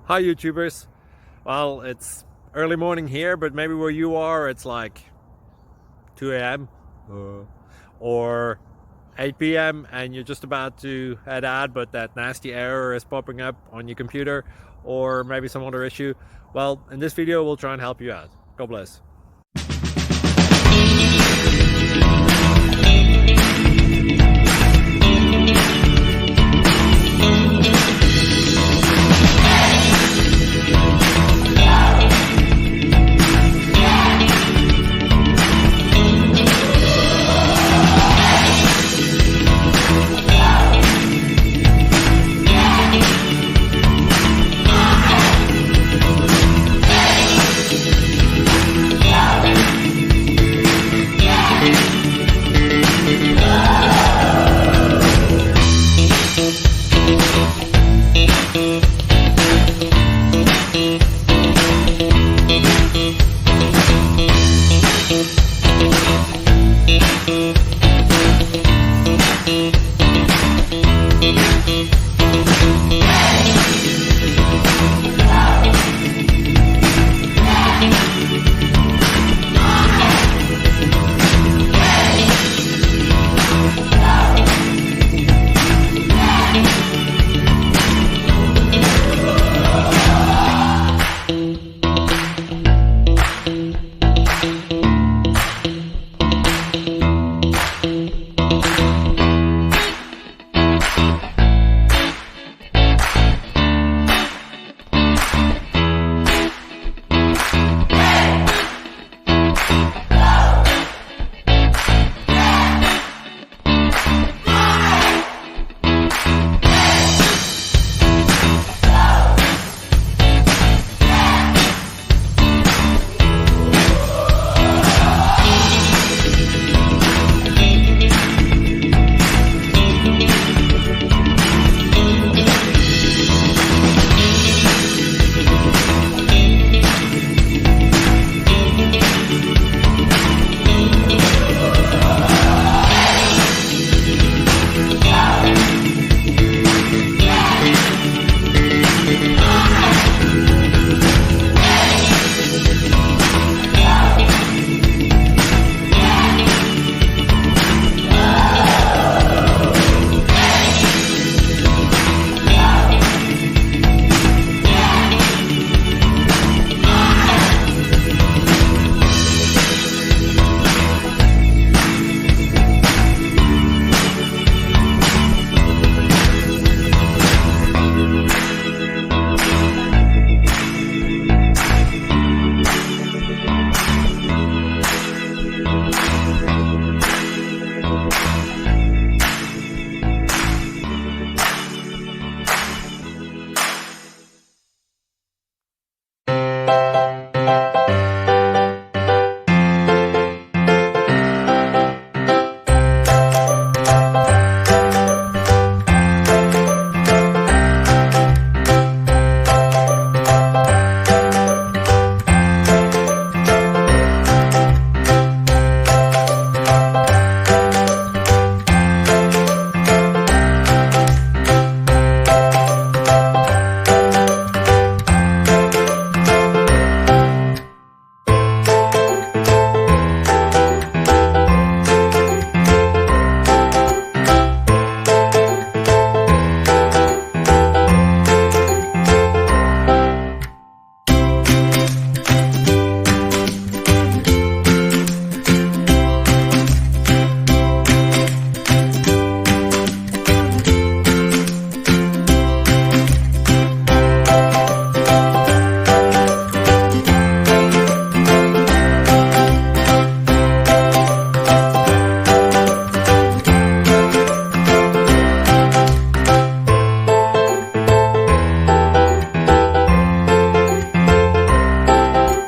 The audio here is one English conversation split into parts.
Hi YouTubers. Well, it's early morning here, but maybe where you are it's like 2 a.m. or 8 p.m. and you're just about to head out, but that nasty error is popping up on your computer, or maybe some other issue. Well, in this video we'll try and help you out. God bless.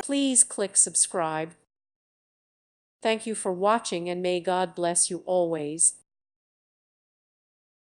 Please click subscribe. Thank you for watching and may God bless you always.